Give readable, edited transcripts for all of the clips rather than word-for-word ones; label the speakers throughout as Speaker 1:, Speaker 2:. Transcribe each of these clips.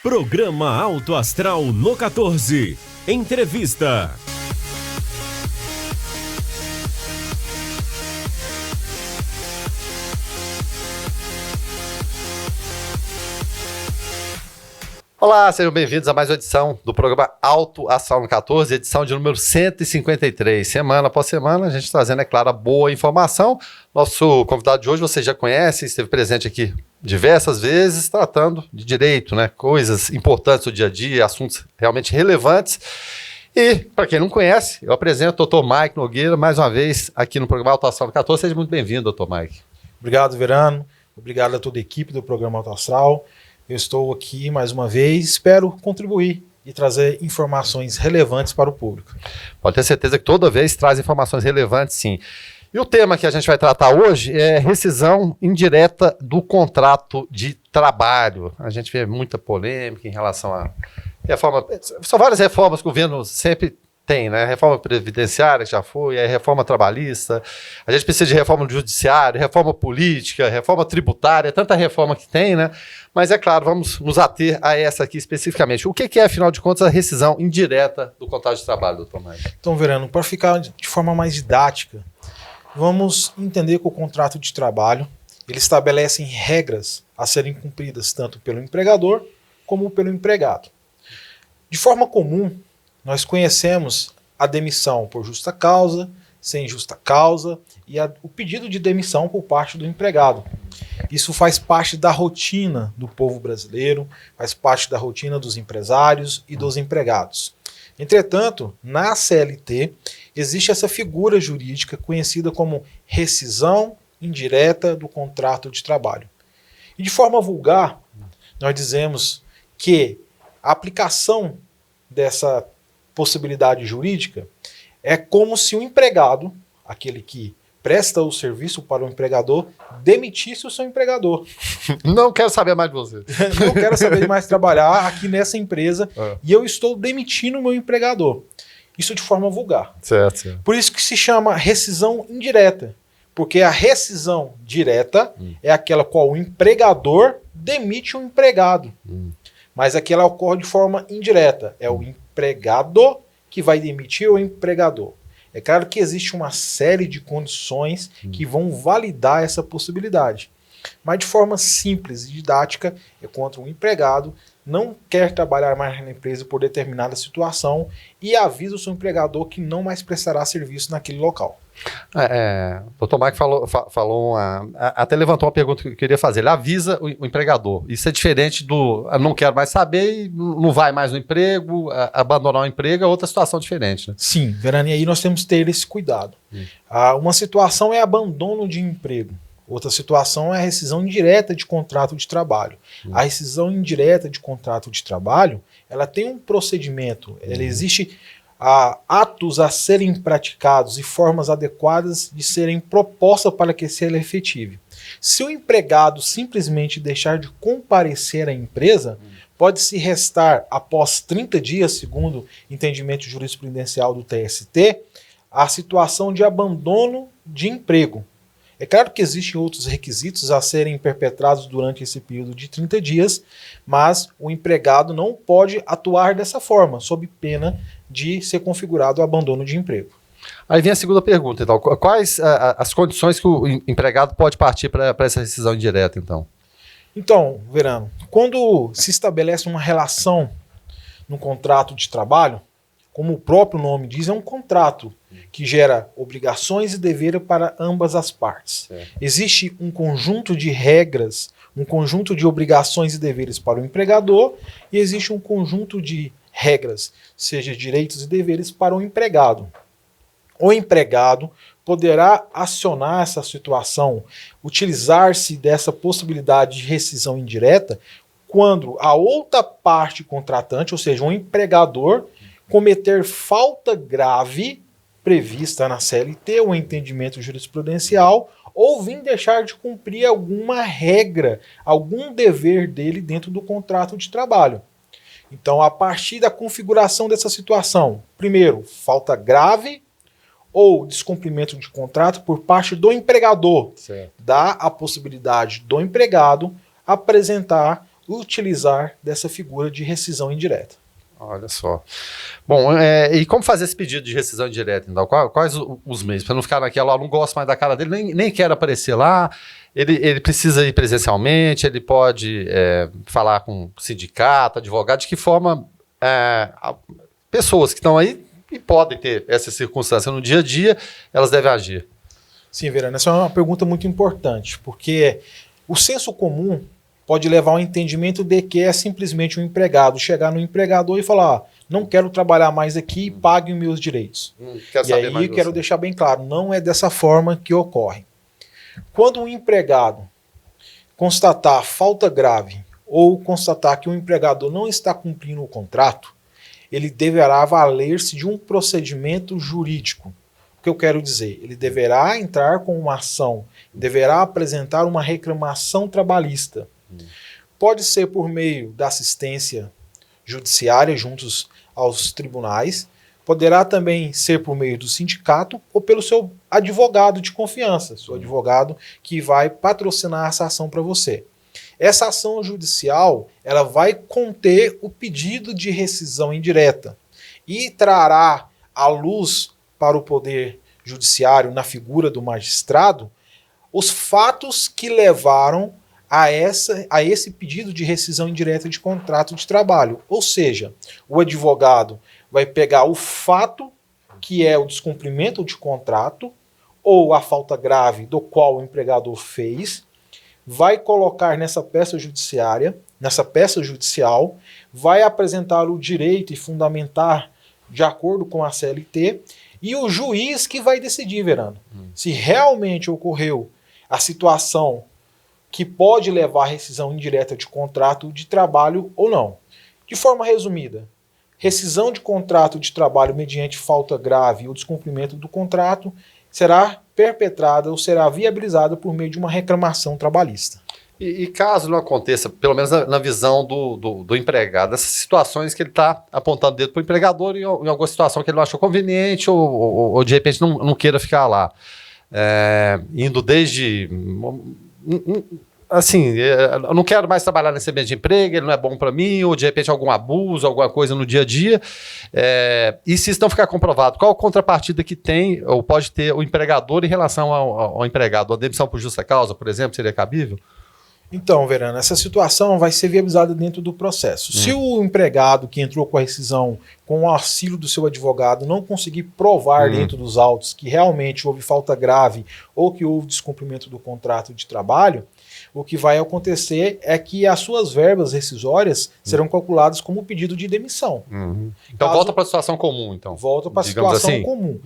Speaker 1: Programa Alto Astral no 14. Entrevista.
Speaker 2: Olá, sejam bem-vindos a mais uma edição do programa Alto Astral no 14, edição de número 153. Semana após semana, a gente trazendo, é claro, a boa informação. Nosso convidado de hoje você já conhece, esteve presente aqui diversas vezes, tratando de direito, né? Coisas importantes do dia a dia, assuntos realmente relevantes. E, para quem não conhece, eu apresento o Dr. Mike Nogueira, mais uma vez, aqui no programa Alto Astral no 14. Seja muito bem-vindo, Dr. Mike.
Speaker 3: Obrigado, Verano. Obrigado a toda a equipe do programa Alto Astral. Eu estou aqui mais uma vez, espero contribuir e trazer informações relevantes para o público.
Speaker 2: Pode ter certeza que toda vez traz informações relevantes, sim. E o tema que a gente vai tratar hoje é rescisão indireta do contrato de trabalho. A gente vê muita polêmica em relação à reforma. São várias reformas que o governo sempre tem, né? Reforma previdenciária, que já foi, a reforma trabalhista, a gente precisa de reforma do judiciário, reforma política, reforma tributária, tanta reforma que tem, né? Mas é claro, vamos nos ater a essa aqui especificamente. O que é, afinal de contas, a rescisão indireta do contrato de trabalho, doutor Maio?
Speaker 3: Então, Verano, para ficar de forma mais didática, vamos entender que o contrato de trabalho, ele estabelece regras a serem cumpridas tanto pelo empregador como pelo empregado. De forma comum, nós conhecemos a demissão por justa causa, sem justa causa e o pedido de demissão por parte do empregado. Isso faz parte da rotina do povo brasileiro, faz parte da rotina dos empresários e dos empregados. Entretanto, na CLT, existe essa figura jurídica conhecida como rescisão indireta do contrato de trabalho. E de forma vulgar, nós dizemos que a aplicação dessa possibilidade jurídica é como se o empregado, aquele que presta o serviço para o empregador, demitisse o seu empregador.
Speaker 2: Não quero saber mais de você.
Speaker 3: Não quero saber mais trabalhar aqui nessa empresa e eu estou demitindo o meu empregador. Isso de forma vulgar.
Speaker 2: Certo.
Speaker 3: Por isso que se chama rescisão indireta, porque a rescisão direta é aquela qual o empregador demite o empregado. Mas aquela ocorre de forma indireta. É o empregado que vai demitir o empregador. É claro que existe uma série de condições que vão validar essa possibilidade. Mas de forma simples e didática, é quando o empregado não quer trabalhar mais na empresa por determinada situação e avisa o seu empregador que não mais prestará serviço naquele local.
Speaker 2: O Dr. Mike falou até levantou uma pergunta que eu queria fazer. Ele avisa o empregador. Isso é diferente do não quero mais saber e não vai mais no emprego, abandonar o emprego é outra situação diferente, né?
Speaker 3: Sim, Verani, aí nós temos que ter esse cuidado. Uma situação é abandono de emprego. Outra situação é a rescisão indireta de contrato de trabalho. A rescisão indireta de contrato de trabalho, ela tem um procedimento, ela existe atos a serem praticados e formas adequadas de serem propostas para que seja efetivo. Se o empregado simplesmente deixar de comparecer à empresa, pode-se restar, após 30 dias, segundo entendimento jurisprudencial do TST, a situação de abandono de emprego. É claro que existem outros requisitos a serem perpetrados durante esse período de 30 dias, mas o empregado não pode atuar dessa forma, sob pena de ser configurado o abandono de emprego.
Speaker 2: Aí vem a segunda pergunta, então. Quais as condições que o empregado pode partir para essa rescisão indireta, então?
Speaker 3: Então, Verano, quando se estabelece uma relação no contrato de trabalho, como o próprio nome diz, é um contrato que gera obrigações e deveres para ambas as partes. Existe um conjunto de regras, um conjunto de obrigações e deveres para o empregador e existe um conjunto de regras, seja direitos e deveres para o empregado. O empregado poderá acionar essa situação, utilizar-se dessa possibilidade de rescisão indireta quando a outra parte contratante, ou seja, um empregador, cometer falta grave prevista na CLT ou entendimento jurisprudencial ou vir deixar de cumprir alguma regra, algum dever dele dentro do contrato de trabalho. Então, a partir da configuração dessa situação, primeiro, falta grave ou descumprimento de contrato por parte do empregador, dá a possibilidade do empregado apresentar utilizar dessa figura de rescisão indireta.
Speaker 2: Olha só. Bom, e como fazer esse pedido de rescisão indireta, então? Quais os meios? Para não ficar naquela, não gosto mais da cara dele, nem quero aparecer lá, ele precisa ir presencialmente, ele pode falar com sindicato, advogado, de que forma pessoas que estão aí e podem ter essa circunstância no dia a dia, elas devem agir.
Speaker 3: Sim, Verano, essa é uma pergunta muito importante, porque o senso comum pode levar ao entendimento de que é simplesmente um empregado chegar no empregador e falar, não quero trabalhar mais aqui, pague os meus direitos. E aí quero deixar bem claro, não é dessa forma que ocorre. Quando um empregado constatar falta grave ou constatar que o empregador não está cumprindo o contrato, ele deverá valer-se de um procedimento jurídico. O que eu quero dizer? Ele deverá entrar com uma ação, deverá apresentar uma reclamação trabalhista. Pode ser por meio da assistência judiciária juntos aos tribunais, poderá também ser por meio do sindicato ou pelo seu advogado de confiança, seu advogado que vai patrocinar essa ação para você. Essa ação judicial, ela vai conter o pedido de rescisão indireta e trará à luz para o poder judiciário, na figura do magistrado, os fatos que levaram a esse pedido de rescisão indireta de contrato de trabalho. Ou seja, o advogado vai pegar o fato que é o descumprimento de contrato ou a falta grave do qual o empregador fez, vai colocar nessa peça judiciária, nessa peça judicial, vai apresentar o direito e fundamentar de acordo com a CLT, e o juiz que vai decidir, Verano, se realmente ocorreu a situação que pode levar à rescisão indireta de contrato de trabalho ou não. De forma resumida, rescisão de contrato de trabalho mediante falta grave ou descumprimento do contrato será perpetrada ou será viabilizada por meio de uma reclamação trabalhista.
Speaker 2: E caso não aconteça, pelo menos na visão do empregado, essas situações que ele está apontando o dedo para o empregador em alguma situação que ele não achou conveniente ou de repente não queira ficar lá, indo desde... Assim, eu não quero mais trabalhar nesse ambiente de emprego, ele não é bom para mim, ou de repente algum abuso, alguma coisa no dia a dia. E se isso não ficar comprovado, qual a contrapartida que tem ou pode ter o empregador em relação ao empregado? A demissão por justa causa, por exemplo, seria cabível?
Speaker 3: Então, Verano, essa situação vai ser viabilizada dentro do processo. Se o empregado que entrou com a rescisão com o auxílio do seu advogado não conseguir provar dentro dos autos que realmente houve falta grave ou que houve descumprimento do contrato de trabalho, o que vai acontecer é que as suas verbas rescisórias serão calculadas como pedido de demissão.
Speaker 2: Então volta para a situação comum, então.
Speaker 3: Volta para a situação
Speaker 2: assim?
Speaker 3: comum.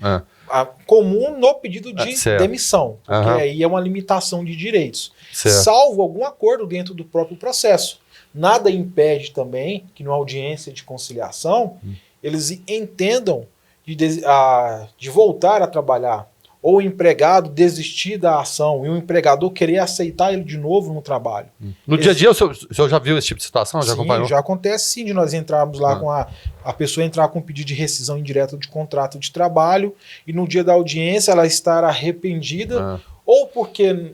Speaker 3: Comum no pedido de demissão, porque aí é uma limitação de direitos. Salvo algum acordo dentro do próprio processo. Nada impede também que numa audiência de conciliação eles entendam de voltar a trabalhar, ou o empregado desistir da ação e o empregador querer aceitar ele de novo no trabalho.
Speaker 2: No dia a dia, o senhor já viu esse tipo de situação? Já acompanhou?
Speaker 3: Já acontece sim, de nós entrarmos lá com a pessoa entrar com um pedido de rescisão indireta de contrato de trabalho e no dia da audiência ela estar arrependida ou porque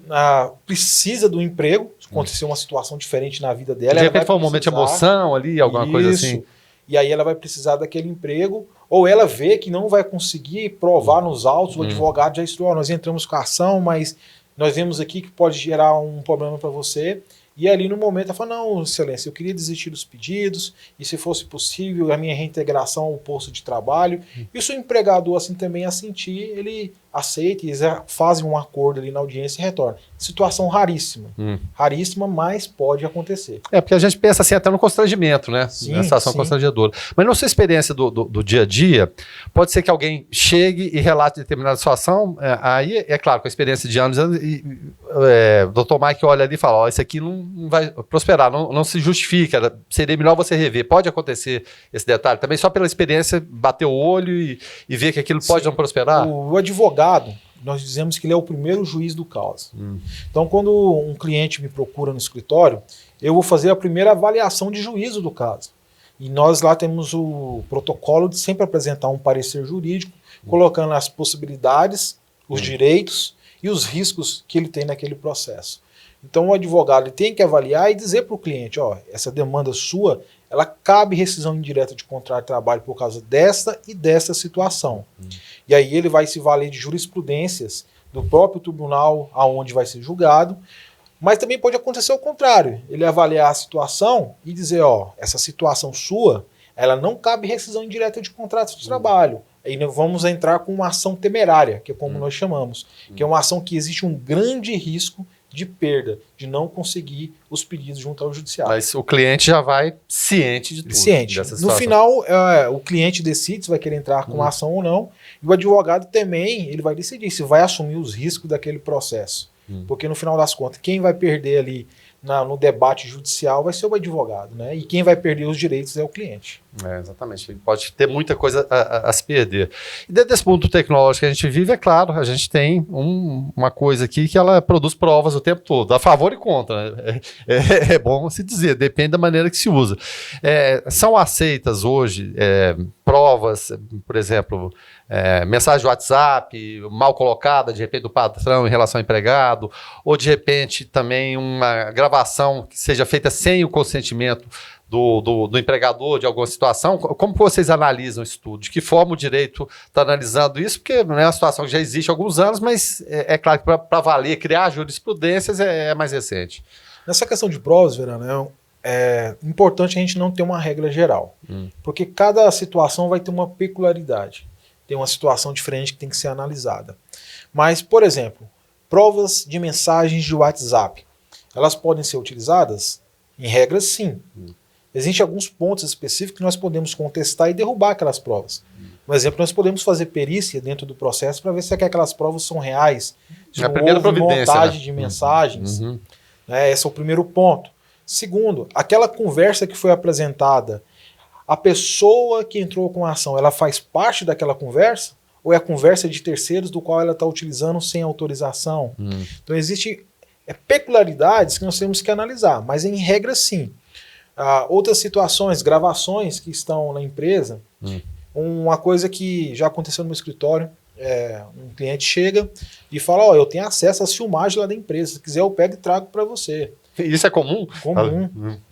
Speaker 3: precisa do emprego, aconteceu uma situação diferente na vida dela.
Speaker 2: De repente foi um momento de emoção ali, alguma coisa assim.
Speaker 3: E aí ela vai precisar daquele emprego, ou ela vê que não vai conseguir provar nos autos, o advogado já estudou, nós entramos com a ação, mas nós vemos aqui que pode gerar um problema para você. E ali no momento ela fala, não, excelência, eu queria desistir dos pedidos, e se fosse possível, a minha reintegração ao posto de trabalho. E se o empregador assim também assentir, ele aceita, e eles fazem um acordo ali na audiência e retorna. Situação raríssima. Raríssima, mas pode acontecer.
Speaker 2: Porque a gente pensa assim até no constrangimento, né?
Speaker 3: Sim,
Speaker 2: na situação constrangedora. Mas na sua experiência do dia a dia, pode ser que alguém chegue e relate determinada situação, aí é claro, com a experiência de anos, o doutor Mike olha ali e fala, isso aqui não vai prosperar, não se justifica, seria melhor você rever. Pode acontecer esse detalhe também, só pela experiência, bater o olho e ver que aquilo pode não prosperar?
Speaker 3: O advogado, nós dizemos que ele é o primeiro juiz do caso. Então, quando um cliente me procura no escritório, eu vou fazer a primeira avaliação de juízo do caso. E nós lá temos o protocolo de sempre apresentar um parecer jurídico, colocando as possibilidades, os direitos e os riscos que ele tem naquele processo. Então o advogado ele tem que avaliar e dizer para o cliente, ó, essa demanda sua, ela cabe rescisão indireta de contrato de trabalho por causa desta e desta situação. E aí ele vai se valer de jurisprudências do próprio tribunal aonde vai ser julgado, mas também pode acontecer o contrário, ele avaliar a situação e dizer, ó, essa situação sua, ela não cabe rescisão indireta de contrato de trabalho. Aí nós vamos entrar com uma ação temerária, que é como nós chamamos, que é uma ação que existe um grande risco de perda, de não conseguir os pedidos junto ao judiciário.
Speaker 2: Mas o cliente já vai ciente de tudo.
Speaker 3: Ciente. No final, o cliente decide se vai querer entrar com uma ação ou não, e o advogado também ele vai decidir se vai assumir os riscos daquele processo. Porque no final das contas, quem vai perder ali no debate judicial vai ser o advogado, né? E quem vai perder os direitos é o cliente.
Speaker 2: Exatamente, pode ter muita coisa a se perder. E dentro desse mundo tecnológico que a gente vive, é claro, a gente tem uma coisa aqui que ela produz provas o tempo todo, a favor e contra, né? É bom se dizer, depende da maneira que se usa. São aceitas hoje provas, por exemplo, mensagem de WhatsApp mal colocada, de repente, do patrão em relação ao empregado, ou de repente também uma gravação que seja feita sem o consentimento do empregador de alguma situação. Como que vocês analisam isso tudo? De que forma o direito está analisando isso? Porque não é uma situação que já existe há alguns anos, mas é claro que para valer, criar jurisprudências é mais recente.
Speaker 3: Nessa questão de provas, Verano, é importante a gente não ter uma regra geral, porque cada situação vai ter uma peculiaridade. Tem uma situação diferente que tem que ser analisada. Mas, por exemplo, provas de mensagens de WhatsApp, elas podem ser utilizadas? Em regras, sim. Existem alguns pontos específicos que nós podemos contestar e derrubar aquelas provas. Por exemplo, nós podemos fazer perícia dentro do processo para ver se aquelas provas são reais, se não houve montagem de mensagens. Esse é o primeiro ponto. Segundo, aquela conversa que foi apresentada, a pessoa que entrou com a ação, ela faz parte daquela conversa? Ou é a conversa de terceiros do qual ela está utilizando sem autorização? Então existem peculiaridades que nós temos que analisar, mas em regra sim. Outras situações, gravações que estão na empresa, uma coisa que já aconteceu no meu escritório, um cliente chega e fala, ó, eu tenho acesso às filmagens lá da empresa, se quiser eu pego e trago para você.
Speaker 2: Isso é comum?
Speaker 3: Comum,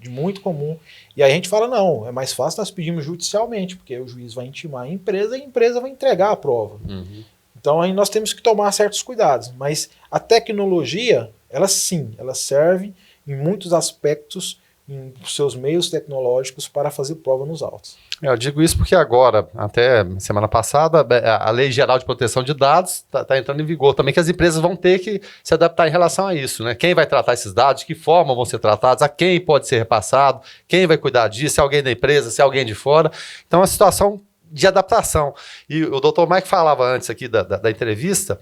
Speaker 3: muito comum. E aí a gente fala, não, é mais fácil nós pedimos judicialmente, porque aí o juiz vai intimar a empresa e a empresa vai entregar a prova. Então aí nós temos que tomar certos cuidados, mas a tecnologia, ela sim, ela serve em muitos aspectos em seus meios tecnológicos para fazer prova nos autos.
Speaker 2: Eu digo isso porque agora, até semana passada, a Lei Geral de Proteção de Dados está entrando em vigor também, que as empresas vão ter que se adaptar em relação a isso, né? Quem vai tratar esses dados, de que forma vão ser tratados, a quem pode ser repassado, quem vai cuidar disso, se é alguém da empresa, se é alguém de fora. Então é uma situação de adaptação. E o Dr. Mike falava antes aqui da entrevista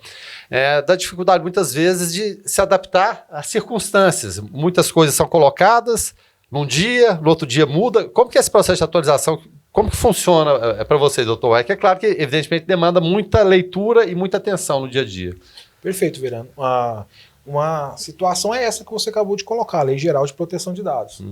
Speaker 2: da dificuldade muitas vezes de se adaptar às circunstâncias. Muitas coisas são colocadas num dia, no outro dia muda. Como que é esse processo de atualização, como que funciona para você, doutor? É claro que, evidentemente, demanda muita leitura e muita atenção no dia a dia.
Speaker 3: Perfeito, Verano. Uma situação é essa que você acabou de colocar, a Lei Geral de Proteção de Dados.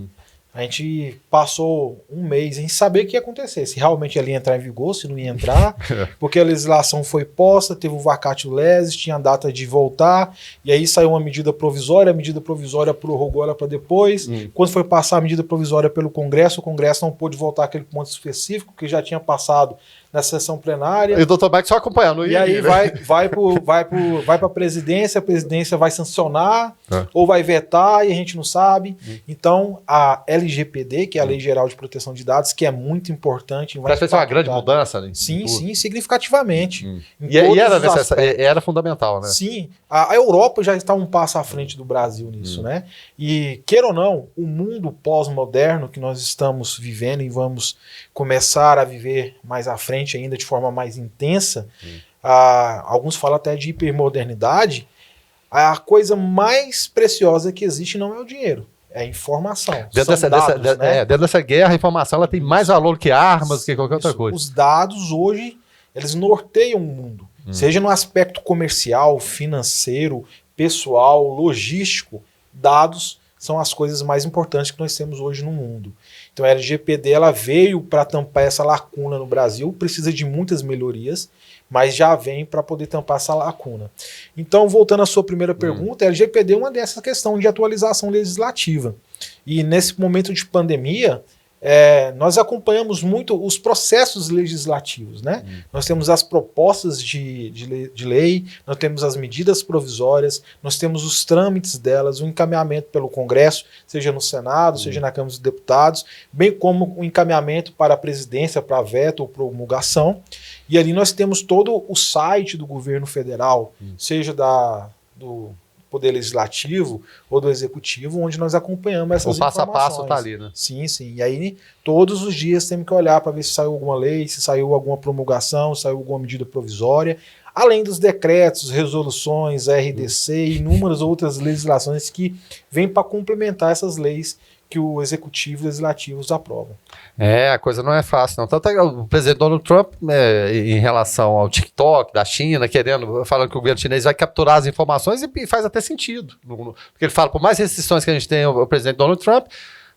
Speaker 3: A gente passou um mês em saber o que ia acontecer, se realmente ela ia entrar em vigor, se não ia entrar, porque a legislação foi posta, teve o vacatio legis, tinha a data de voltar, e aí saiu uma medida provisória, a medida provisória prorrogou ela para depois. Quando foi passar a medida provisória pelo Congresso, o Congresso não pôde voltar aquele ponto específico, que já tinha passado na sessão plenária.
Speaker 2: E o doutor Mike só acompanhando.
Speaker 3: E aí vai para a presidência vai sancionar ou vai vetar e a gente não sabe. Então, a LGPD, que é a Lei Geral de Proteção de Dados, que é muito importante.
Speaker 2: Vai ser uma grande mudança? Né?
Speaker 3: Sim, significativamente.
Speaker 2: E era fundamental, né?
Speaker 3: Sim. A Europa já está um passo à frente do Brasil nisso, né? E, queira ou não, o mundo pós-moderno que nós estamos vivendo e vamos começar a viver mais à frente ainda de forma mais intensa, alguns falam até de hipermodernidade, a coisa mais preciosa que existe não é o dinheiro, é a informação.
Speaker 2: Dentro dessa guerra, a informação ela tem mais valor que armas, que qualquer outra coisa.
Speaker 3: Os dados hoje, eles norteiam o mundo, seja no aspecto comercial, financeiro, pessoal, logístico. Dados são as coisas mais importantes que nós temos hoje no mundo. Então a LGPD ela veio para tampar essa lacuna no Brasil, precisa de muitas melhorias, mas já vem para poder tampar essa lacuna. Então, voltando à sua primeira pergunta, a LGPD é uma dessa questão de atualização legislativa. E nesse momento de pandemia, nós acompanhamos muito os processos legislativos, né? Nós temos as propostas de lei, nós temos as medidas provisórias, nós temos os trâmites delas, o encaminhamento pelo Congresso, seja no Senado, seja na Câmara dos Deputados, bem como o encaminhamento para a presidência, para veto ou promulgação. E ali nós temos todo o site do governo federal, seja do Poder Legislativo ou do Executivo, onde nós acompanhamos essas informações.
Speaker 2: O passo a passo está ali, né?
Speaker 3: Sim. E aí, todos os dias temos que olhar para ver se saiu alguma lei, se saiu alguma promulgação, se saiu alguma medida provisória, além dos decretos, resoluções, RDC e inúmeras outras legislações que vêm para complementar essas leis que o Executivo e o Legislativo aprovam.
Speaker 2: A coisa não é fácil, não. Tanto é o presidente Donald Trump, em relação ao TikTok da China, falando que o governo chinês vai capturar as informações e faz até sentido. Porque ele fala, por mais restrições que a gente tem ao presidente Donald Trump,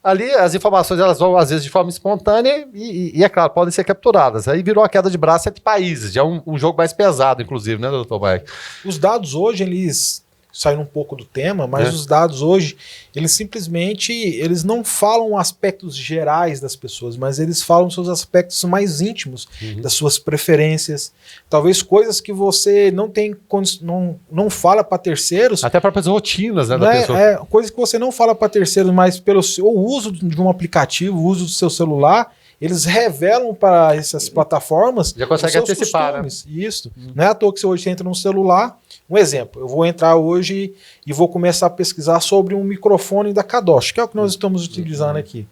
Speaker 2: ali as informações elas vão, às vezes, de forma espontânea e é claro, podem ser capturadas. Aí virou a queda de braço entre países. Já é um jogo mais pesado, inclusive, né, doutor Mike?
Speaker 3: Os dados hoje, eles... saindo um pouco do tema, mas os dados hoje, eles simplesmente não falam aspectos gerais das pessoas, mas eles falam seus aspectos mais íntimos, das suas preferências, talvez coisas que você não fala para terceiros.
Speaker 2: Até próprias rotinas, né, da pessoa.
Speaker 3: Coisas que você não fala para terceiros, mas pelo seu uso de um aplicativo, o uso do seu celular, eles revelam para essas plataformas.
Speaker 2: Já consegue antecipar,
Speaker 3: costumes, né? Isso. Não é à toa que você hoje entra no celular. Um exemplo, eu vou entrar hoje e vou começar a pesquisar sobre um microfone da Kadosh, que é o que nós estamos utilizando aqui.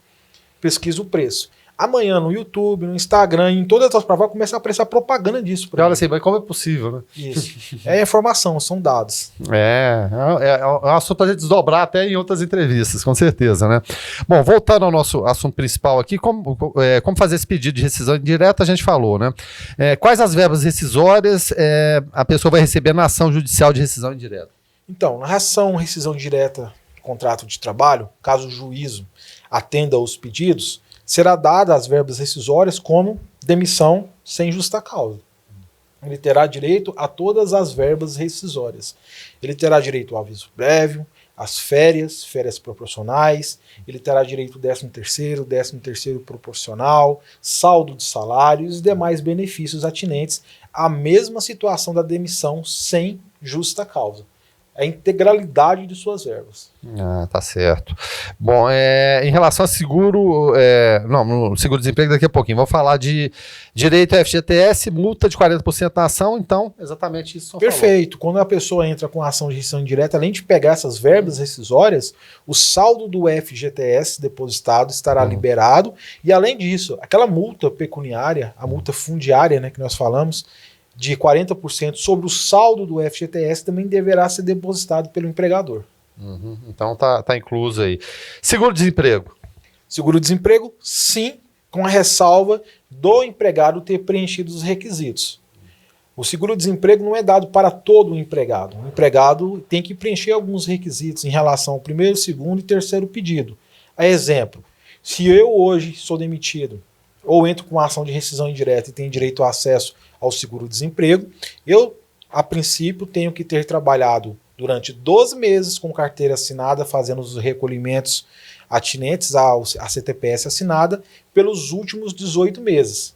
Speaker 3: Pesquiso o preço. Amanhã no YouTube, no Instagram, em todas as plataformas, vai começar a aparecer propaganda disso.
Speaker 2: Olha assim, mas como é possível, né?
Speaker 3: Isso. É informação, são dados.
Speaker 2: É um assunto para a gente desdobrar até em outras entrevistas, com certeza, né? Bom, voltando ao nosso assunto principal aqui, como fazer esse pedido de rescisão indireta, a gente falou, né? Quais as verbas rescisórias a pessoa vai receber na ação judicial de rescisão indireta?
Speaker 3: Então, na ação rescisão direta do contrato de trabalho, caso o juízo atenda aos pedidos, será dada as verbas rescisórias como demissão sem justa causa. Ele terá direito a todas as verbas rescisórias. Ele terá direito ao aviso prévio, às férias proporcionais, ele terá direito ao 13º proporcional, saldo de salários e demais benefícios atinentes à mesma situação da demissão sem justa causa. A integralidade de suas verbas.
Speaker 2: Tá certo. Bom, em relação a seguro, no seguro-desemprego daqui a pouquinho, vamos falar de direito ao FGTS, multa de 40% na ação, então, exatamente isso.
Speaker 3: Perfeito. Quando a pessoa entra com a ação de rescisão indireta, além de pegar essas verbas rescisórias, o saldo do FGTS depositado estará liberado, e além disso, aquela multa pecuniária, a multa fundiária, né, que nós falamos, de 40% sobre o saldo do FGTS também deverá ser depositado pelo empregador.
Speaker 2: Então tá incluso aí. Seguro-desemprego?
Speaker 3: Seguro-desemprego, sim, com a ressalva do empregado ter preenchido os requisitos. O seguro-desemprego não é dado para todo o empregado. O empregado tem que preencher alguns requisitos em relação ao primeiro, segundo e terceiro pedido. A exemplo, se eu hoje sou demitido ou entro com uma ação de rescisão indireta e tenho direito ao acesso ao seguro-desemprego, eu, a princípio, tenho que ter trabalhado durante 12 meses com carteira assinada, fazendo os recolhimentos atinentes à CTPS assinada pelos últimos 18 meses.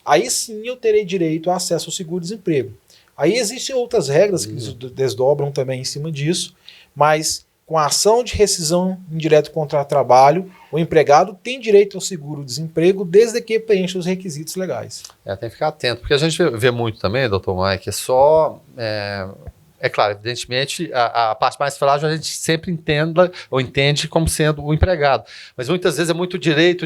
Speaker 3: Aí sim eu terei direito a acesso ao seguro-desemprego. Aí existem outras regras que desdobram também em cima disso, mas com a ação de rescisão indireta contra o trabalho, o empregado tem direito ao seguro-desemprego desde que preencha os requisitos legais.
Speaker 2: Tem que ficar atento, porque a gente vê muito também, doutor Mike, é claro, evidentemente, a parte mais frágil a gente sempre entende como sendo o empregado. Mas muitas vezes é muito direito,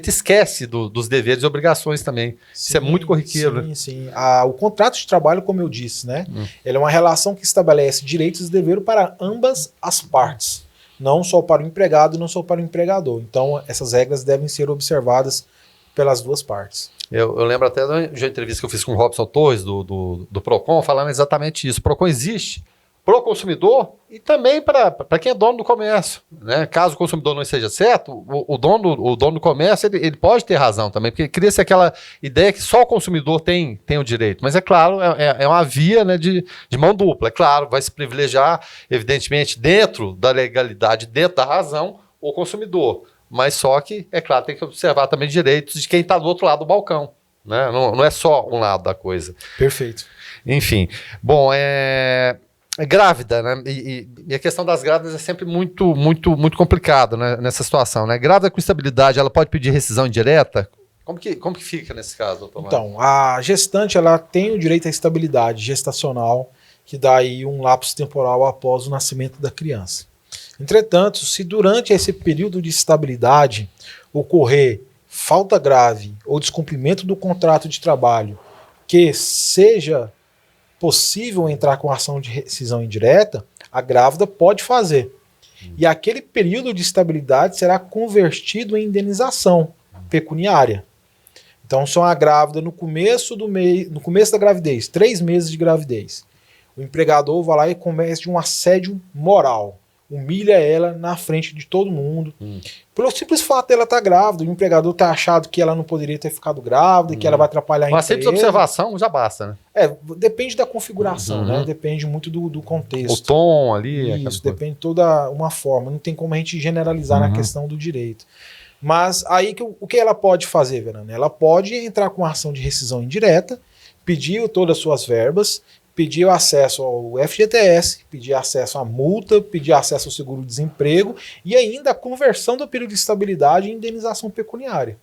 Speaker 2: esquece dos deveres e obrigações também.
Speaker 3: Sim,
Speaker 2: isso é muito corriqueiro.
Speaker 3: Sim, sim. O contrato de trabalho, como eu disse, né? Ele é uma relação que estabelece direitos e deveres para ambas as partes. Não só para o empregado e não só para o empregador. Então, essas regras devem ser observadas pelas duas partes. Eu
Speaker 2: lembro até de uma entrevista que eu fiz com o Robson Torres, do PROCON, falando exatamente isso. O PROCON existe para o consumidor e também para quem é dono do comércio, né? Caso o consumidor não esteja certo, o dono do comércio ele pode ter razão também, porque cria-se aquela ideia que só o consumidor tem o direito. Mas é claro, é uma via, né, de mão dupla. É claro, vai se privilegiar, evidentemente, dentro da legalidade, dentro da razão, o consumidor. Mas só que, é claro, tem que observar também direitos de quem está do outro lado do balcão. Né? Não é só um lado da coisa.
Speaker 3: Perfeito.
Speaker 2: Enfim, bom, é grávida, né? E a questão das grávidas é sempre muito complicada, né, nessa situação, né? Grávida com estabilidade, ela pode pedir rescisão indireta? Como que fica nesse caso, doutor Mário?
Speaker 3: Então, a gestante ela tem o direito à estabilidade gestacional, que dá aí um lapso temporal após o nascimento da criança. Entretanto, se durante esse período de estabilidade ocorrer falta grave ou descumprimento do contrato de trabalho que seja possível entrar com ação de rescisão indireta, a grávida pode fazer. E aquele período de estabilidade será convertido em indenização pecuniária. Então, só a grávida no começo da gravidez, 3 meses de gravidez, o empregador vai lá e comete um assédio moral. Humilha ela na frente de todo mundo. Pelo simples fato dela estar grávida, o empregador tá achado que ela não poderia ter ficado grávida, que ela vai atrapalhar a empresa.
Speaker 2: Uma simples observação já basta, né?
Speaker 3: Depende da configuração, né? Depende muito do contexto.
Speaker 2: O tom ali.
Speaker 3: Isso, depende de toda uma forma. Não tem como a gente generalizar na questão do direito. Mas aí o que ela pode fazer, Verano? Ela pode entrar com ação de rescisão indireta, pedir todas as suas verbas, pedir o acesso ao FGTS, pedir acesso à multa, pedir acesso ao seguro-desemprego e ainda a conversão do período de estabilidade em indenização pecuniária.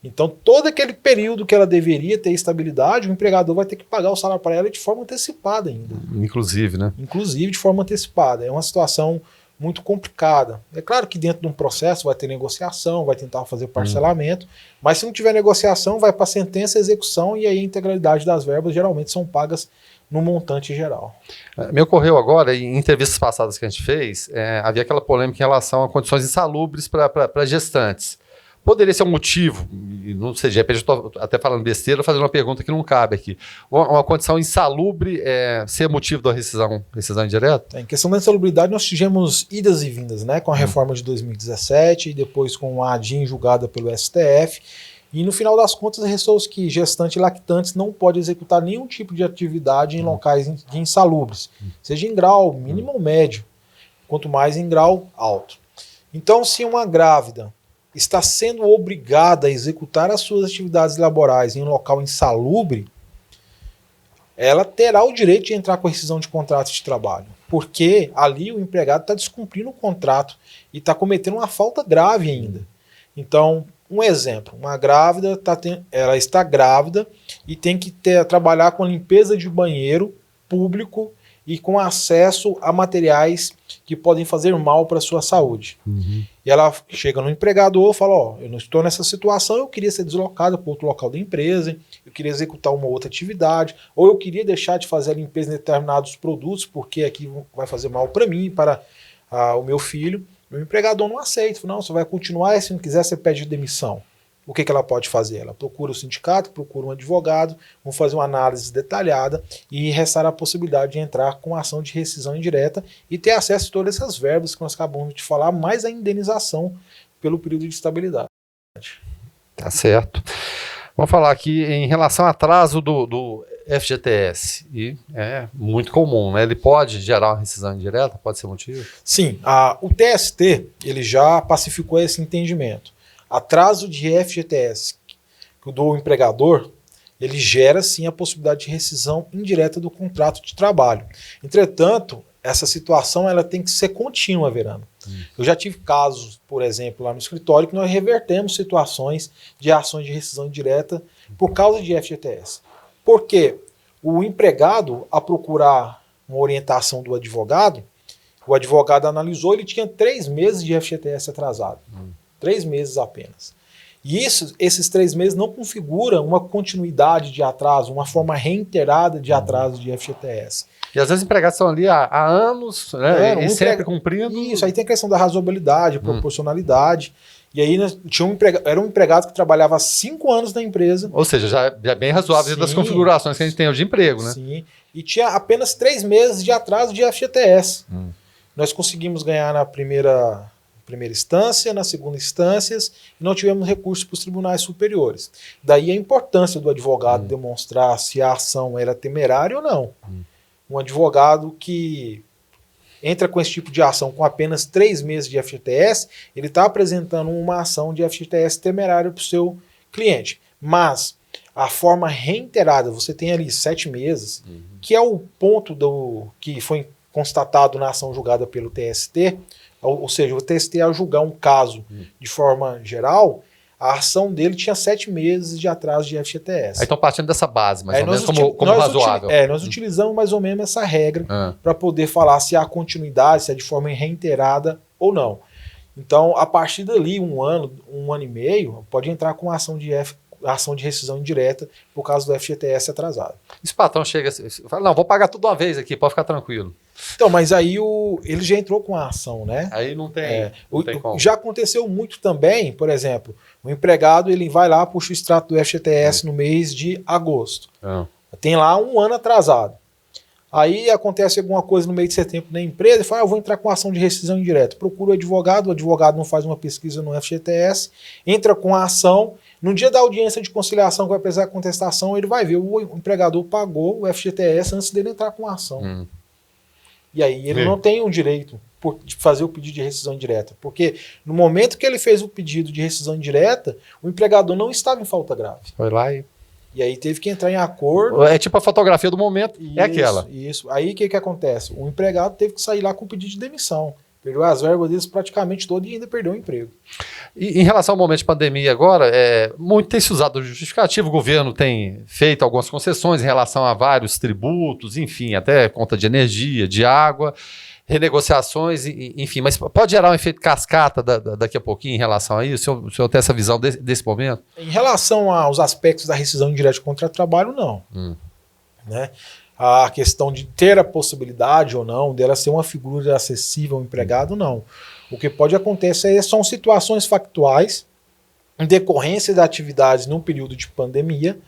Speaker 3: Então, todo aquele período que ela deveria ter estabilidade, o empregador vai ter que pagar o salário para ela de forma antecipada ainda.
Speaker 2: Inclusive, né?
Speaker 3: Inclusive de forma antecipada. É uma situação muito complicada. É claro que dentro de um processo vai ter negociação, vai tentar fazer parcelamento, mas se não tiver negociação, vai para sentença, execução e aí a integralidade das verbas geralmente são pagas no montante geral.
Speaker 2: Me ocorreu agora, em entrevistas passadas que a gente fez, havia aquela polêmica em relação a condições insalubres para gestantes. Poderia ser um motivo, e não sei, de repente eu estou até falando besteira, fazendo uma pergunta que não cabe aqui. Uma condição insalubre ser motivo da rescisão indireta?
Speaker 3: Em questão da insalubridade, nós tivemos idas e vindas, né, com a reforma de 2017 e depois com a ADIM julgada pelo STF. E no final das contas, restou-se que gestante e lactantes não pode executar nenhum tipo de atividade em locais de insalubres, seja em grau mínimo ou médio, quanto mais em grau alto. Então, se uma grávida está sendo obrigada a executar as suas atividades laborais em um local insalubre, ela terá o direito de entrar com a rescisão de contrato de trabalho, porque ali o empregado está descumprindo o contrato e está cometendo uma falta grave ainda. Então, um exemplo, uma grávida ela está grávida e tem que trabalhar com a limpeza de banheiro público e com acesso a materiais que podem fazer mal para a sua saúde. E ela chega no empregador e fala, eu não estou nessa situação, eu queria ser deslocada para outro local da empresa, eu queria executar uma outra atividade, ou eu queria deixar de fazer a limpeza de determinados produtos, porque aqui vai fazer mal para mim, para o meu filho. O empregador não aceita, fala, não, você vai continuar, e se não quiser você pede demissão. O que ela pode fazer? Ela procura o sindicato, procura um advogado, vão fazer uma análise detalhada e restar a possibilidade de entrar com ação de rescisão indireta e ter acesso a todas essas verbas que nós acabamos de falar, mais a indenização pelo período de estabilidade.
Speaker 2: Tá certo. Vamos falar aqui em relação ao atraso do FGTS. E é muito comum, né? Ele pode gerar uma rescisão indireta? Pode ser motivo?
Speaker 3: Sim, o TST ele já pacificou esse entendimento. Atraso de FGTS do empregador, ele gera sim a possibilidade de rescisão indireta do contrato de trabalho. Entretanto, essa situação ela tem que ser contínua, Verano. Eu já tive casos, por exemplo, lá no escritório, que nós revertemos situações de ações de rescisão indireta por causa de FGTS. Porque o empregado, a procurar uma orientação do advogado, o advogado analisou, ele tinha 3 meses de FGTS atrasado. 3 meses apenas. E esses 3 meses não configuram uma continuidade de atraso, uma forma reiterada de atraso de FGTS.
Speaker 2: E às vezes os empregados estão ali há anos, né? E sempre cumprindo.
Speaker 3: Isso, aí tem a questão da razoabilidade, proporcionalidade. E aí era um empregado que trabalhava há 5 anos na empresa.
Speaker 2: Ou seja, já é bem razoável das configurações que a gente tem de emprego, né?
Speaker 3: Sim, e tinha apenas 3 meses de atraso de FGTS. Nós conseguimos ganhar na primeira instância, na segunda instância, e não tivemos recursos para os tribunais superiores. Daí a importância do advogado demonstrar se a ação era temerária ou não. Um advogado que entra com esse tipo de ação com apenas 3 meses de FGTS, ele está apresentando uma ação de FGTS temerária para o seu cliente. Mas a forma reiterada, você tem ali 7 meses, que é o ponto que foi constatado na ação julgada pelo TST, ou seja, o TST, ao julgar um caso de forma geral, a ação dele tinha 7 meses de atraso de FGTS.
Speaker 2: Aí estão partindo dessa base, mais ou menos, como razoável.
Speaker 3: Nós utilizamos mais ou menos essa regra para poder falar se há continuidade, se é de forma reiterada ou não. Então, a partir dali, um ano e meio, pode entrar com ação de rescisão indireta por causa do FGTS atrasado.
Speaker 2: E se o patrão chega e fala, não, vou pagar tudo uma vez aqui, pode ficar tranquilo.
Speaker 3: Então, mas aí ele já entrou com a ação, né?
Speaker 2: Aí não tem como.
Speaker 3: Já aconteceu muito também, por exemplo, o empregado ele vai lá, puxa o extrato do FGTS no mês de agosto. Tem lá 1 ano atrasado. Aí acontece alguma coisa no mês de setembro na empresa e fala, eu vou entrar com ação de rescisão indireta. Procura o advogado não faz uma pesquisa no FGTS, entra com a ação. No dia da audiência de conciliação que vai precisar de contestação, ele vai ver o empregador pagou o FGTS antes dele entrar com a ação. E aí ele não tem o direito de fazer o pedido de rescisão indireta. Porque no momento que ele fez o pedido de rescisão indireta, o empregador não estava em falta grave.
Speaker 2: Foi lá
Speaker 3: e aí teve que entrar em acordo.
Speaker 2: É tipo a fotografia do momento, é aquela.
Speaker 3: Isso. Aí o que acontece? O empregado teve que sair lá com o pedido de demissão. Perdeu as verbas deles praticamente todas e ainda perdeu o emprego.
Speaker 2: E em relação ao momento de pandemia agora, muito tem se usado o justificativo, o governo tem feito algumas concessões em relação a vários tributos, enfim, até conta de energia, de água, renegociações, enfim, mas pode gerar um efeito cascata daqui a pouquinho em relação a isso? O senhor tem essa visão desse momento?
Speaker 3: Em relação aos aspectos da rescisão indireta de contrato de trabalho, não. Né? A questão de ter a possibilidade ou não dela ser uma figura acessível ao empregado, não. O que pode acontecer são situações factuais em decorrência da atividade num período de pandemia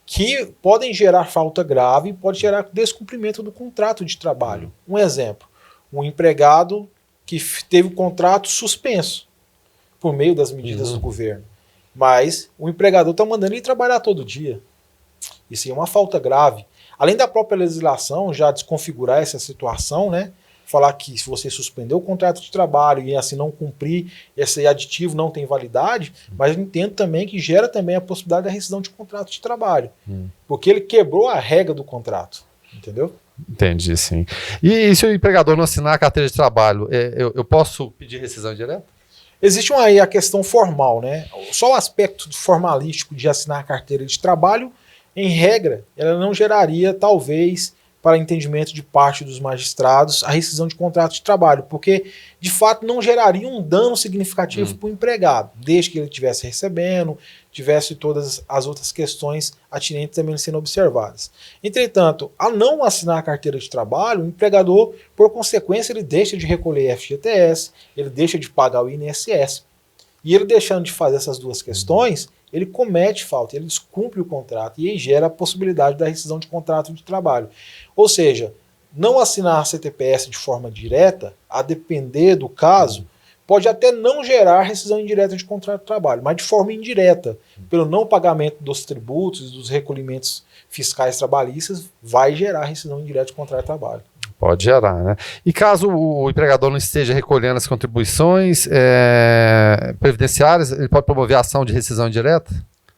Speaker 3: que podem gerar falta grave e pode gerar descumprimento do contrato de trabalho. Um exemplo, um empregado que teve o contrato suspenso por meio das medidas do governo, mas o empregador está mandando ele trabalhar todo dia. Isso é uma falta grave. Além da própria legislação já desconfigurar essa situação, né? Falar que se você suspender o contrato de trabalho e assim não cumprir, esse aditivo não tem validade, mas eu entendo também que gera também a possibilidade da rescisão de contrato de trabalho. Porque ele quebrou a regra do contrato, entendeu?
Speaker 2: Entendi, sim. E se o empregador não assinar a carteira de trabalho, eu posso pedir rescisão direta?
Speaker 3: Existe aí a questão formal, né? Só o aspecto formalístico de assinar a carteira de trabalho, em regra, ela não geraria, talvez, para entendimento de parte dos magistrados, a rescisão de contrato de trabalho, porque, de fato, não geraria um dano significativo para o empregado, desde que ele estivesse recebendo, tivesse todas as outras questões atinentes também sendo observadas. Entretanto, ao não assinar a carteira de trabalho, o empregador, por consequência, ele deixa de recolher FGTS, ele deixa de pagar o INSS. E ele deixando de fazer essas duas questões, ele comete falta, ele descumpre o contrato e aí gera a possibilidade da rescisão de contrato de trabalho. Ou seja, não assinar a CTPS de forma direta, a depender do caso, pode até não gerar rescisão indireta de contrato de trabalho, mas de forma indireta, pelo não pagamento dos tributos e dos recolhimentos fiscais trabalhistas, vai gerar rescisão indireta de contrato de trabalho.
Speaker 2: Pode gerar, né? E caso o empregador não esteja recolhendo as contribuições previdenciárias, ele pode promover a ação de rescisão indireta?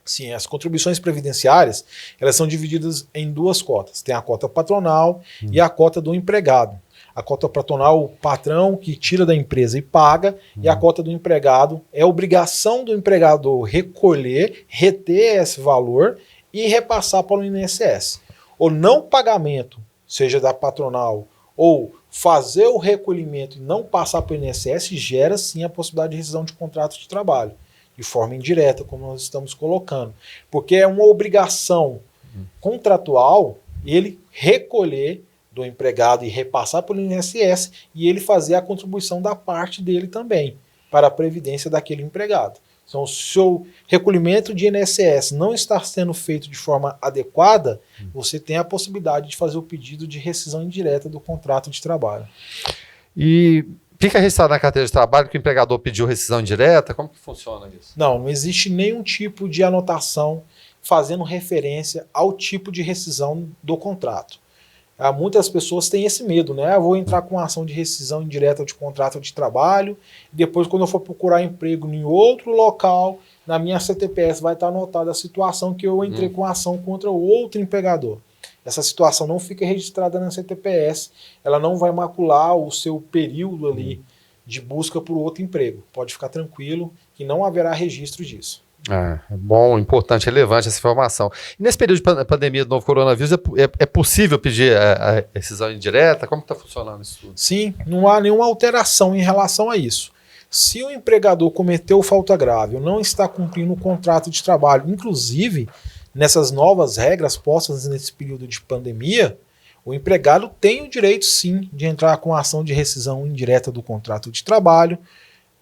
Speaker 3: Sim, as contribuições previdenciárias, elas são divididas em 2 cotas. Tem a cota patronal e a cota do empregado. A cota patronal, o patrão que tira da empresa e paga, e a cota do empregado é obrigação do empregador recolher, reter esse valor e repassar para o INSS. O não pagamento, seja da patronal ou fazer o recolhimento e não passar para o INSS, gera sim a possibilidade de rescisão de contrato de trabalho. de forma indireta, como nós estamos colocando. Porque é uma obrigação contratual ele recolher do empregado e repassar pelo INSS e ele fazer a contribuição da parte dele também para a previdência daquele empregado. Então, se o recolhimento de INSS não está sendo feito de forma adequada, você tem a possibilidade de fazer o pedido de rescisão indireta do contrato de trabalho.
Speaker 2: E fica registrado na carteira de trabalho que o empregador pediu rescisão indireta? Como que funciona isso?
Speaker 3: Não existe nenhum tipo de anotação fazendo referência ao tipo de rescisão do contrato. Muitas pessoas têm esse medo, né? Eu vou entrar com uma ação de rescisão indireta de contrato de trabalho, depois quando eu for procurar emprego em outro local, na minha CTPS vai estar anotada a situação que eu entrei com ação contra outro empregador. Essa situação não fica registrada na CTPS, ela não vai macular o seu período ali de busca por outro emprego. Pode ficar tranquilo que não haverá registro disso.
Speaker 2: É bom, importante, relevante essa informação. E nesse período de pandemia do novo coronavírus, é possível pedir a rescisão indireta? Como está funcionando isso tudo?
Speaker 3: Sim, não há nenhuma alteração em relação a isso. Se o empregador cometeu falta grave ou não está cumprindo o contrato de trabalho, inclusive nessas novas regras postas nesse período de pandemia, o empregado tem o direito sim de entrar com a ação de rescisão indireta do contrato de trabalho,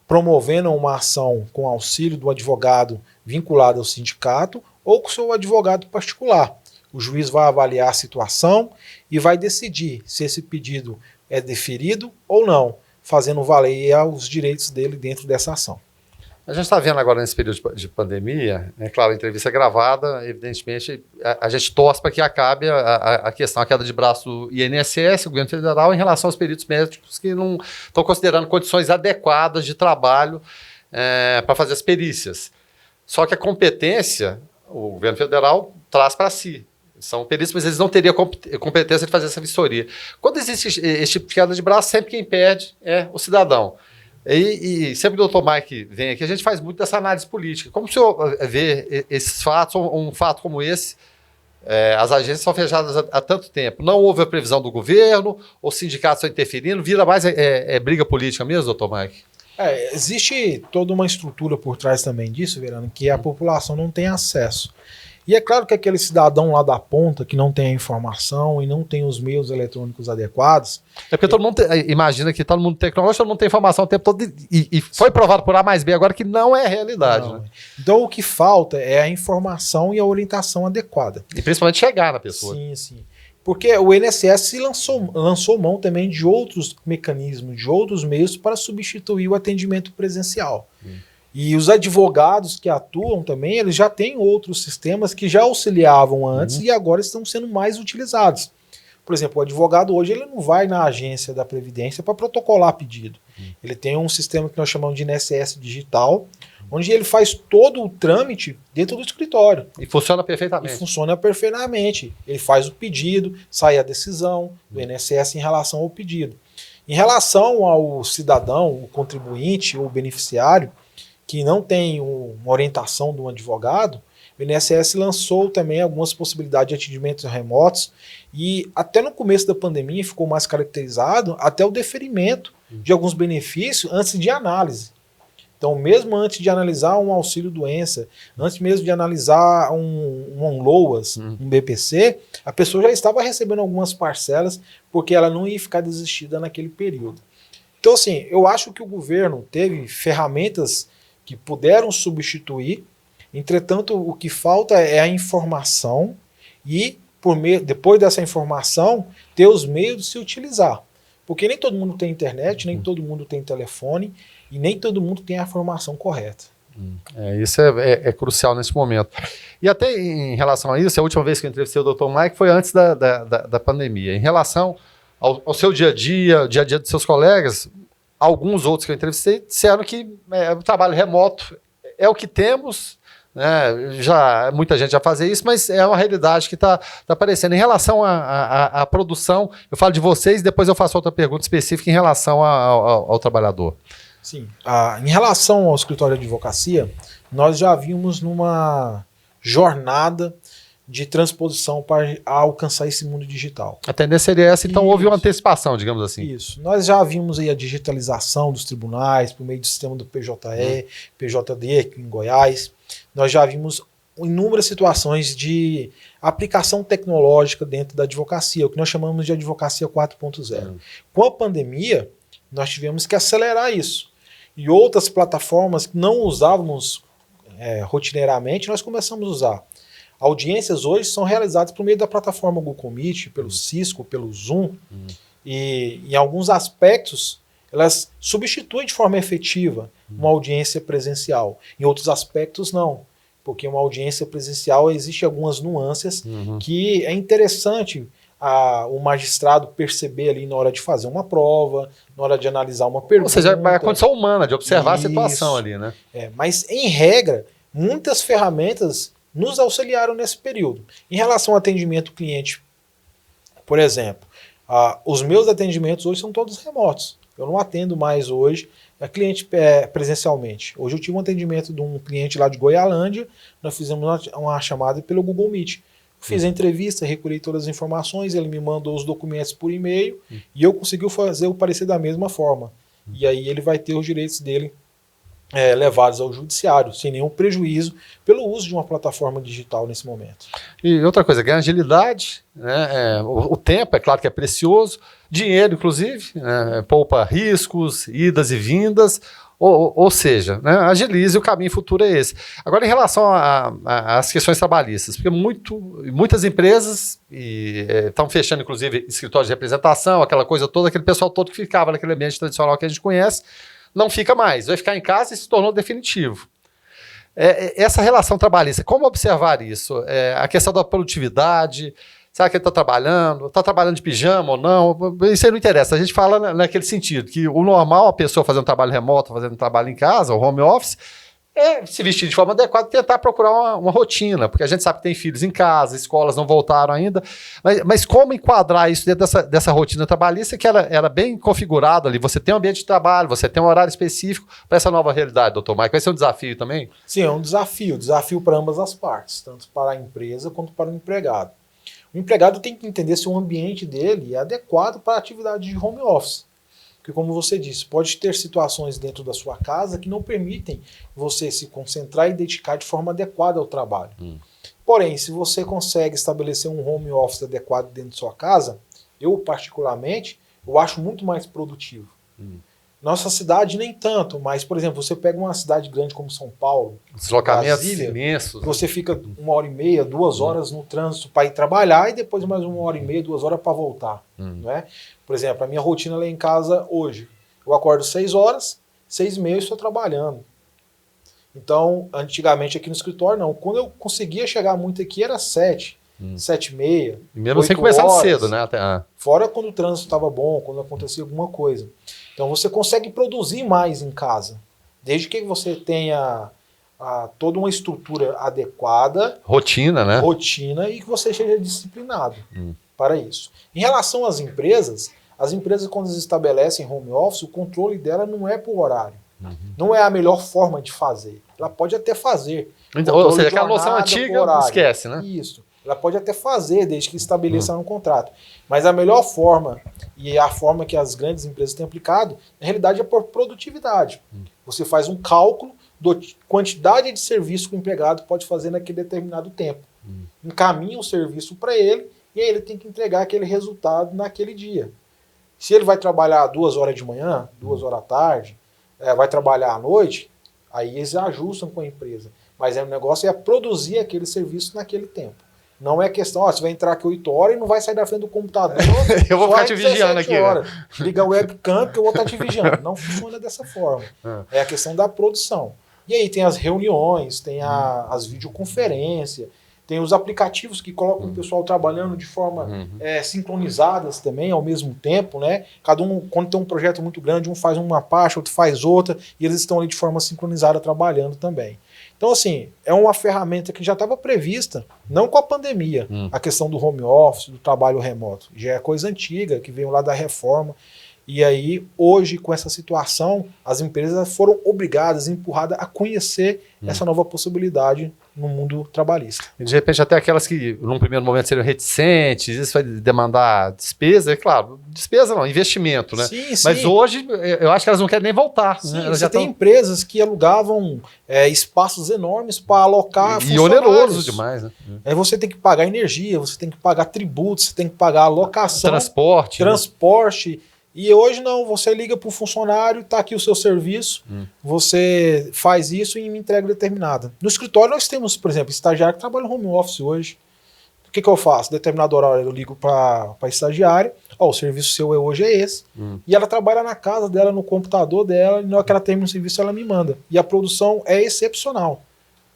Speaker 3: promovendo uma ação com auxílio do advogado vinculado ao sindicato ou com o seu advogado particular. O juiz vai avaliar a situação e vai decidir se esse pedido é deferido ou não, fazendo valer os direitos dele dentro dessa ação.
Speaker 2: A gente está vendo agora nesse período de pandemia, né, claro, a entrevista é gravada, evidentemente a gente torce para que acabe a questão, a queda de braço do INSS, o governo federal, em relação aos peritos médicos que não estão considerando condições adequadas de trabalho para fazer as perícias. Só que a competência, o governo federal traz para si. São peritos, mas eles não teriam competência de fazer essa vistoria. Quando existe esse tipo de queda de braço, sempre quem perde é o cidadão. E sempre que o Dr. Mike vem aqui, a gente faz muito dessa análise política. Como o senhor vê esses fatos, um fato como esse, as agências são fechadas há tanto tempo, não houve a previsão do governo, os sindicatos estão interferindo, vira mais briga política mesmo, Dr. Mike?
Speaker 3: Existe toda uma estrutura por trás também disso, Verano, que a população não tem acesso. E é claro que aquele cidadão lá da ponta que não tem a informação e não tem os meios eletrônicos adequados...
Speaker 2: É porque todo mundo imagina que todo mundo tecnológico, todo mundo tem informação o tempo todo e foi provado por A mais B agora que não é realidade.
Speaker 3: Não.
Speaker 2: Né?
Speaker 3: Então o que falta é a informação e a orientação adequada.
Speaker 2: E principalmente chegar na pessoa.
Speaker 3: Sim, sim. Porque o INSS lançou mão também de outros mecanismos, de outros meios para substituir o atendimento presencial. E os advogados que atuam também, eles já têm outros sistemas que já auxiliavam antes e agora estão sendo mais utilizados. Por exemplo, o advogado hoje ele não vai na agência da Previdência para protocolar pedido. Ele tem um sistema que nós chamamos de INSS digital, onde ele faz todo o trâmite dentro do escritório.
Speaker 2: E funciona perfeitamente.
Speaker 3: E funciona perfeitamente. Ele faz o pedido, sai a decisão do INSS em relação ao pedido. Em relação ao cidadão, o contribuinte ou beneficiário, que não tem uma orientação de um advogado, o INSS lançou também algumas possibilidades de atendimentos remotos e até no começo da pandemia ficou mais caracterizado até o deferimento de alguns benefícios antes de análise. Então, mesmo antes de analisar um auxílio-doença, antes mesmo de analisar um LOAS, um BPC, a pessoa já estava recebendo algumas parcelas porque ela não ia ficar desistida naquele período. Então, assim, eu acho que o governo teve ferramentas que puderam substituir, entretanto, o que falta é a informação e, depois dessa informação, ter os meios de se utilizar. Porque nem todo mundo tem internet, nem todo mundo tem telefone e nem todo mundo tem a informação correta.
Speaker 2: Isso é crucial nesse momento. E até em relação a isso, a última vez que eu entrevistei o Dr. Mike foi antes da pandemia. Em relação ao seu dia a dia dos seus colegas, alguns outros que eu entrevistei disseram que o trabalho remoto é o que temos, né? Muita gente já faz isso, mas é uma realidade que está aparecendo. Em relação à produção, eu falo de vocês, depois eu faço outra pergunta específica em relação ao trabalhador.
Speaker 3: Sim. Em relação ao escritório de advocacia, nós já vimos numa jornada de transposição para alcançar esse mundo digital.
Speaker 2: A tendência seria essa, então houve uma
Speaker 3: Isso.
Speaker 2: antecipação, digamos assim.
Speaker 3: Isso. Nós já vimos aí a digitalização dos tribunais por meio do sistema do PJE, PJD aqui em Goiás. Nós já vimos inúmeras situações de aplicação tecnológica dentro da advocacia, o que nós chamamos de advocacia 4.0. Com a pandemia, nós tivemos que acelerar isso. E outras plataformas que não usávamos rotineiramente, nós começamos a usar. Audiências hoje são realizadas por meio da plataforma Google Meet, pelo Cisco, pelo Zoom, e em alguns aspectos elas substituem de forma efetiva uma audiência presencial. Em outros aspectos não, porque uma audiência presencial existe algumas nuances que é interessante o magistrado perceber ali na hora de fazer uma prova, na hora de analisar uma pergunta.
Speaker 2: Ou seja, é a condição humana de observar
Speaker 3: Isso.
Speaker 2: a situação ali, né?
Speaker 3: Mas, em regra, muitas ferramentas nos auxiliaram nesse período. Em relação ao atendimento cliente, por exemplo, os meus atendimentos hoje são todos remotos. Eu não atendo mais hoje a cliente presencialmente. Hoje eu tive um atendimento de um cliente lá de Goialândia, nós fizemos uma chamada pelo Google Meet. Fiz a entrevista, recolhi todas as informações, ele me mandou os documentos por e-mail e eu consegui fazer o parecer da mesma forma. E aí ele vai ter os direitos dele levados ao judiciário, sem nenhum prejuízo, pelo uso de uma plataforma digital nesse momento.
Speaker 2: E outra coisa, ganha agilidade, né? O tempo, é claro que é precioso, dinheiro, inclusive, né? Poupa riscos, idas e vindas, ou seja, né? Agilize, o caminho futuro é esse. Agora, em relação às questões trabalhistas, porque muitas empresas estão fechando, inclusive, escritórios de representação, aquela coisa toda, aquele pessoal todo que ficava naquele ambiente tradicional que a gente conhece, não fica mais, vai ficar em casa e se tornou definitivo. Essa relação trabalhista, como observar isso? A questão da produtividade, será que ele está trabalhando de pijama ou não? Isso aí não interessa, a gente fala naquele sentido, que o normal, a pessoa fazendo trabalho remoto, fazendo trabalho em casa, o home office, é se vestir de forma adequada, tentar procurar uma rotina, porque a gente sabe que tem filhos em casa, escolas não voltaram ainda, mas como enquadrar isso dentro dessa rotina trabalhista que era bem configurado ali, você tem um ambiente de trabalho, você tem um horário específico para essa nova realidade, doutor Mike, vai ser um desafio também?
Speaker 3: Sim, é um desafio para ambas as partes, tanto para a empresa quanto para o empregado. O empregado tem que entender se o ambiente dele é adequado para a atividade de home office. Porque, como você disse, pode ter situações dentro da sua casa que não permitem você se concentrar e dedicar de forma adequada ao trabalho. Porém, se você consegue estabelecer um home office adequado dentro de sua casa, eu, particularmente, eu acho muito mais produtivo. Nossa cidade nem tanto, mas, por exemplo, você pega uma cidade grande como São Paulo,
Speaker 2: Deslocamentos
Speaker 3: Brasília,
Speaker 2: imensos.
Speaker 3: você fica 1h30, 2 horas no trânsito para ir trabalhar e depois mais 1h30, 2 horas para voltar. Não é? Por exemplo, a minha rotina lá em casa hoje, eu acordo 6 horas, 6h30 eu estou trabalhando. Então, antigamente aqui no escritório, não. Quando eu conseguia chegar muito aqui era 7, 7h30.
Speaker 2: E mesmo sem começar cedo, né?
Speaker 3: Fora quando o trânsito estava bom, quando acontecia alguma coisa. Então você consegue produzir mais em casa, desde que você tenha toda uma estrutura adequada,
Speaker 2: rotina, né?
Speaker 3: Rotina, e que você seja disciplinado para isso. Em relação às empresas quando eles estabelecem home office, o controle dela não é por horário. Não é a melhor forma de fazer. Ela pode até fazer.
Speaker 2: Então, ou seja, aquela noção antiga, esquece, né?
Speaker 3: Isso. Ela pode até fazer, desde que estabeleça um contrato. Mas a melhor forma, e a forma que as grandes empresas têm aplicado, na realidade é por produtividade. Você faz um cálculo da quantidade de serviço que o empregado pode fazer naquele determinado tempo. Encaminha o serviço para ele, e aí ele tem que entregar aquele resultado naquele dia. Se ele vai trabalhar 2 horas de manhã, 2 horas à tarde, vai trabalhar à noite, aí eles ajustam com a empresa. Mas o negócio é produzir aquele serviço naquele tempo. Não é questão, você vai entrar aqui 8 horas e não vai sair da frente do computador.
Speaker 2: Eu vou ficar te vigiando aqui.
Speaker 3: Liga o webcam que eu vou estar te vigiando. Não funciona dessa forma. É a questão da produção. E aí tem as reuniões, tem as videoconferências, tem os aplicativos que colocam o pessoal trabalhando de forma sincronizadas também, ao mesmo tempo, né? Cada um, quando tem um projeto muito grande, um faz uma parte, outro faz outra, e eles estão ali de forma sincronizada trabalhando também. Então, assim, é uma ferramenta que já estava prevista, não com a pandemia, a questão do home office, do trabalho remoto. Já é coisa antiga, que veio lá da reforma. E aí, hoje, com essa situação, as empresas foram obrigadas, empurradas a conhecer essa nova possibilidade no mundo trabalhista.
Speaker 2: E de repente até aquelas que num primeiro momento seriam reticentes, isso vai demandar despesa, é claro, despesa não, investimento, né?
Speaker 3: Sim, sim.
Speaker 2: Mas hoje eu acho que elas não querem nem voltar.
Speaker 3: Sim,
Speaker 2: né? Elas
Speaker 3: você
Speaker 2: já
Speaker 3: tem
Speaker 2: tão...
Speaker 3: empresas que alugavam espaços enormes para alocar
Speaker 2: E
Speaker 3: funcionários.
Speaker 2: oneroso demais, né?
Speaker 3: Aí você tem que pagar energia, você tem que pagar tributos, você tem que pagar alocação,
Speaker 2: Transporte.
Speaker 3: transporte. E hoje não, você liga para o funcionário, está aqui o seu serviço, você faz isso e me entrega determinada. No escritório nós temos, por exemplo, estagiário que trabalha no home office hoje. O que eu faço? Determinado horário eu ligo para a estagiária, o serviço seu hoje é esse, e ela trabalha na casa dela, no computador dela, e na hora que ela termina o serviço ela me manda. E a produção é excepcional.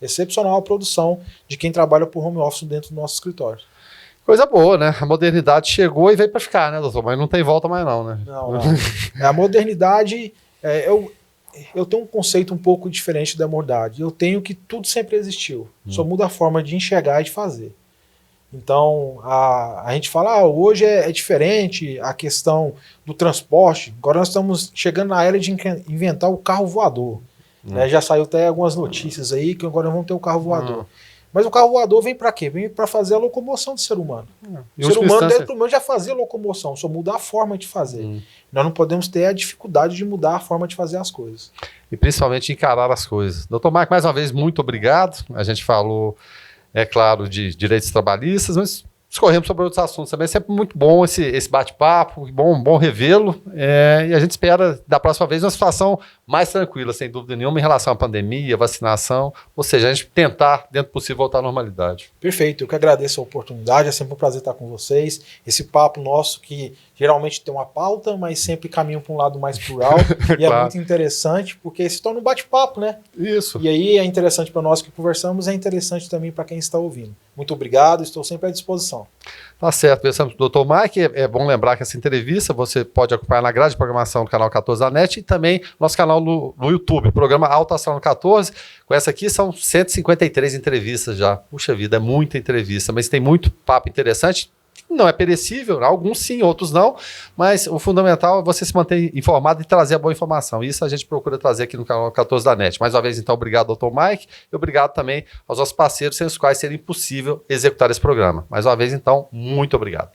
Speaker 3: Excepcional a produção de quem trabalha por home office dentro do nosso escritório.
Speaker 2: Coisa boa, né? A modernidade chegou e veio para ficar, né, doutor? Mas não tem volta mais não, né?
Speaker 3: Não. A modernidade, eu tenho um conceito um pouco diferente da modernidade. Eu tenho que tudo sempre existiu. Só muda a forma de enxergar e de fazer. Então, a gente fala, hoje é diferente a questão do transporte. Agora nós estamos chegando na era de inventar o carro voador. Né? Já saiu até algumas notícias aí que agora vamos ter o carro voador. Mas o carro voador vem para quê? Vem para fazer a locomoção do ser humano. O ser humano dentro do humano já fazia locomoção, só muda a forma de fazer. Nós não podemos ter a dificuldade de mudar a forma de fazer as coisas.
Speaker 2: E principalmente encarar as coisas. Doutor Marco, mais uma vez, muito obrigado. A gente falou, é claro, de direitos trabalhistas, mas discorremos sobre outros assuntos também. É sempre muito bom esse bate-papo, bom revê-lo. E a gente espera, da próxima vez, uma situação mais tranquila, sem dúvida nenhuma, em relação à pandemia, vacinação. Ou seja, a gente tentar, dentro do possível, voltar à normalidade.
Speaker 3: Perfeito. Eu que agradeço a oportunidade. É sempre um prazer estar com vocês. Esse papo nosso que geralmente tem uma pauta, mas sempre caminha para um lado mais plural. E
Speaker 2: Claro.
Speaker 3: É muito interessante, porque se torna um bate-papo, né?
Speaker 2: Isso.
Speaker 3: E aí é interessante para nós que conversamos, é interessante também para quem está ouvindo. Muito obrigado, estou sempre à disposição.
Speaker 2: Tá certo, pensamos com o Dr. Mike. É bom lembrar que essa entrevista você pode acompanhar na grade de programação do canal 14 da NET e também nosso canal no YouTube, programa Alto Astral 14. Com essa aqui são 153 entrevistas já. Puxa vida, é muita entrevista, mas tem muito papo interessante. Não é perecível, alguns sim, outros não, mas o fundamental é você se manter informado e trazer a boa informação. Isso a gente procura trazer aqui no canal 14 da NET. Mais uma vez, então, obrigado, Dr. Mike, e obrigado também aos nossos parceiros, sem os quais seria impossível executar esse programa. Mais uma vez, então, muito obrigado.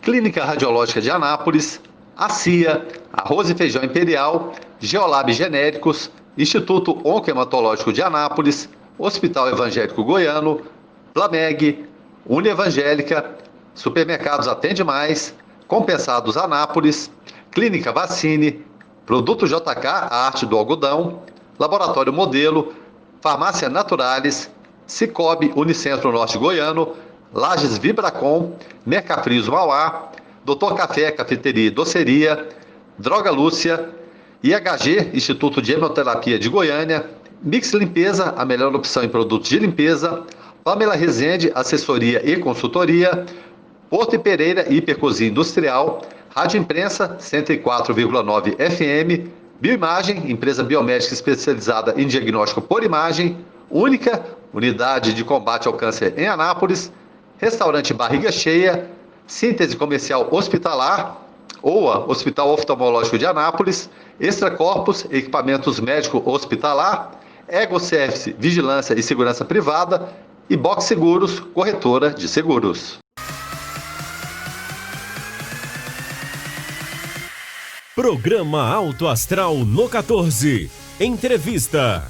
Speaker 4: Clínica Radiológica de Anápolis, a CIA, Arroz e Feijão Imperial, Geolab Genéricos, Instituto Oncohematológico de Anápolis, Hospital Evangélico Goiano, Plameg, Unievangélica, Supermercados Atende Mais, Compensados Anápolis, Clínica Vacine, Produto JK, a arte do algodão, Laboratório Modelo, Farmácia Naturalis, Cicobi Unicentro Norte Goiano, Lages Vibracom, Mercafrios Mauá, Doutor Café, Cafeteria e Doceria, Droga Lúcia, IHG, Instituto de Hemoterapia de Goiânia, Mix Limpeza, a melhor opção em produtos de limpeza, Pamela Rezende, assessoria e consultoria, Porto e Pereira, Hipercozinha Industrial, Rádio Imprensa, 104,9 FM, Bioimagem, empresa biomédica especializada em diagnóstico por imagem, única unidade de combate ao câncer em Anápolis, Restaurante Barriga Cheia, Síntese Comercial Hospitalar, OA, Hospital Oftalmológico de Anápolis, Extra Corpus, Equipamentos Médico Hospitalar, Ego Service, Vigilância e Segurança Privada e Box Seguros, corretora de seguros.
Speaker 1: Programa Alto Astral no 14. Entrevista.